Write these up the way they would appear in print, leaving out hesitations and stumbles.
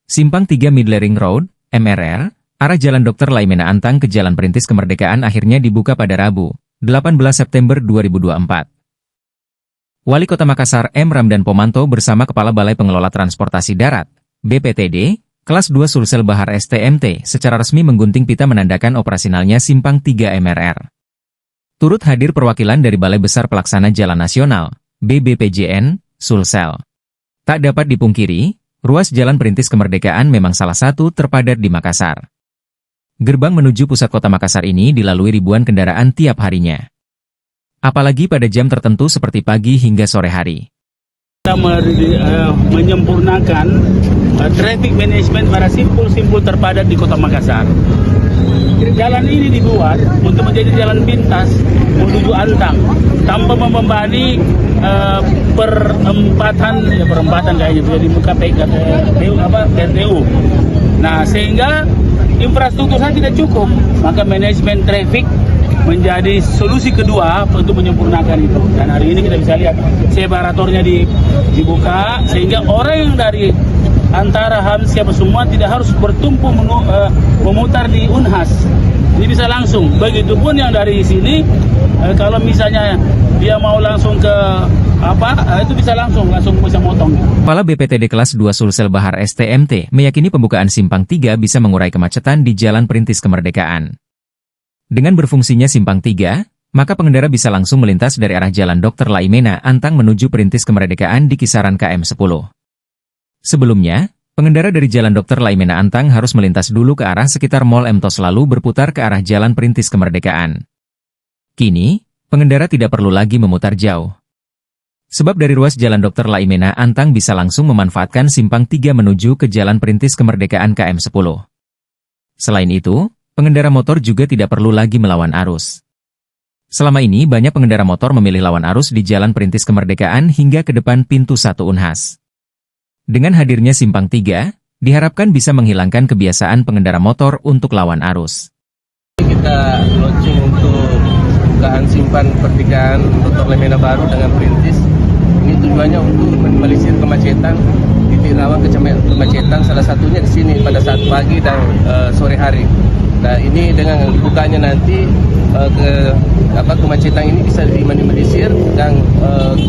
Simpang 3 Midlering Road, MRR, arah Jalan Dr. Laimena Antang ke Jalan Perintis Kemerdekaan akhirnya dibuka pada Rabu, 18 September 2024. Wali Kota Makassar M. Ramdan Pomanto bersama Kepala Balai Pengelola Transportasi Darat, BPTD, Kelas 2 Sulsel Bahar STMT secara resmi menggunting pita menandakan operasionalnya Simpang 3 MRR. Turut hadir perwakilan dari Balai Besar Pelaksana Jalan Nasional, BBPJN, Sulsel. Tak dapat dipungkiri, ruas Jalan Perintis Kemerdekaan memang salah satu terpadat di Makassar. Gerbang menuju pusat kota Makassar ini dilalui ribuan kendaraan tiap harinya. Apalagi pada jam tertentu seperti pagi hingga sore hari. Kita menyempurnakan traffic management pada simpul-simpul terpadat di kota Makassar. Jalan ini dibuat untuk menjadi jalan pintas menuju Antang tanpa membebani perempatan kayaknya jadi muka PTU. Nah, sehingga infrastruktur saya tidak cukup, maka manajemen traffic menjadi solusi kedua untuk menyempurnakan itu. Dan hari ini kita bisa lihat separatornya dibuka sehingga orang yang dari antara siapa semua tidak harus bertumpu memutar di Unhas. Ini bisa langsung. Begitupun yang dari sini kalau misalnya dia mau langsung ke itu bisa langsung bisa motong. Kepala BPTD Kelas 2 Sulsel Bahar STMT meyakini pembukaan Simpang 3 bisa mengurai kemacetan di Jalan Perintis Kemerdekaan. Dengan berfungsinya Simpang 3, maka pengendara bisa langsung melintas dari arah Jalan Dr. Laimena Antang menuju Perintis Kemerdekaan di kisaran KM 10. Sebelumnya, pengendara dari Jalan Dr. Laimena Antang harus melintas dulu ke arah sekitar Mall Mtos lalu berputar ke arah Jalan Perintis Kemerdekaan. Kini, pengendara tidak perlu lagi memutar jauh. Sebab dari ruas Jalan Dr. Laimena Antang bisa langsung memanfaatkan Simpang 3 menuju ke Jalan Perintis Kemerdekaan KM 10. Selain itu, pengendara motor juga tidak perlu lagi melawan arus. Selama ini banyak pengendara motor memilih lawan arus di Jalan Perintis Kemerdekaan hingga ke depan pintu 1 Unhas. Dengan hadirnya Simpang 3, diharapkan bisa menghilangkan kebiasaan pengendara motor untuk lawan arus. Kita launching untuk bukaan Simpang Pertigaan Dr. Laimena baru dengan Perintis. Ini tujuannya untuk meminimalisir kemacetan, titik rawan kemacetan salah satunya di sini pada saat pagi dan sore hari. Nah, ini dengan dibukanya nanti kemacetan ini bisa diminimalisir dan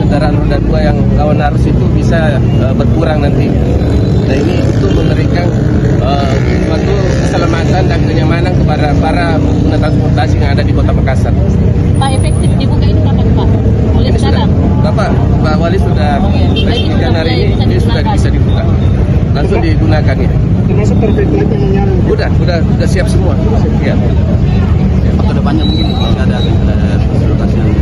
kendaraan roda 2 yang lawan arus itu bisa berkurang nanti. Nah, ini untuk memberikan suatu keselamatan dan kenyamanan kepada para pengguna transportasi yang ada di Kota Makassar. Pak, efektif dibuka ini kapan, Pak? Mulai sekarang? Pak Wali sudah pastikan hari ini sudah bisa dibuka. Langsung digunakan ini. Termasuk perfilnya Udah siap semua. Siap. Ke depannya mungkin ada lokasi yang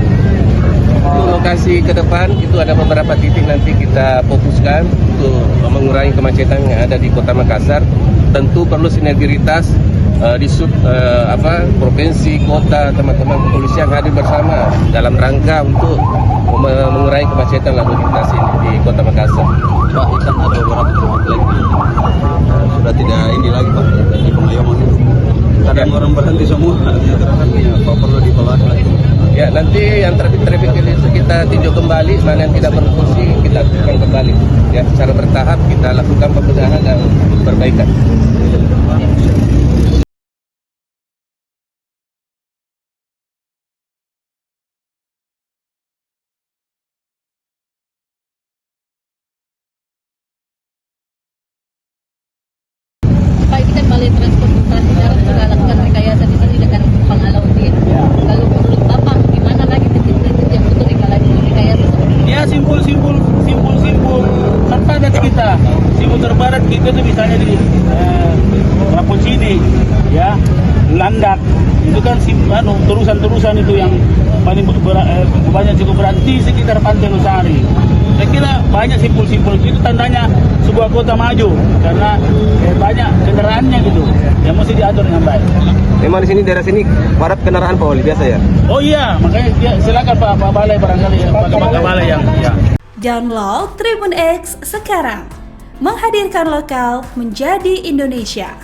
untuk lokasi ke depan itu ada beberapa titik nanti kita fokuskan untuk mengurangi kemacetan yang ada di Kota Makassar. Tentu perlu sinergitas di provinsi, kota, teman-teman kepolisian hadir bersama dalam rangka untuk mengurangi kemacetan lalu lintas ini di Kota Makassar. Pak, kan ada beberapa titik lagi sudah tidak ini lagi Pak di pengayoman itu. Kadang orang berhenti semua, apa perlu dievaluasi lagi? Ya, nanti yang traffic itu kita tinjau kembali, mana yang tidak berfungsi kita aktifkan kembali. Ya, secara bertahap kita lakukan pembenahan dan perbaikan. Pak, ini kan Balai Transportasi Darat sudah lakukan rekayasa di sini dengan Pangalaudin. Lalu menurut Bapak, gimana lagi titik-titik yang untuk rekayasa seperti ini? Ya, simpul terpadat kita. Simpul terpadat kita itu misalnya di Rapocini, ya, Landak. Itu kan terusan itu yang paling banyak cukup berarti sekitar Pantai Losari. Saya kira banyak simpul-simpul itu tandanya sebuah kota maju karena banyak kendaraannya gitu. Yang mesti diatur dengan baik. Memang di sini daerah sini padat kendaraan Pak Wali biasa ya? Oh iya, makanya ya, silakan Pak Balai barangkali Pak Balai yang ya. Download Tribun X sekarang. Menghadirkan lokal menjadi Indonesia.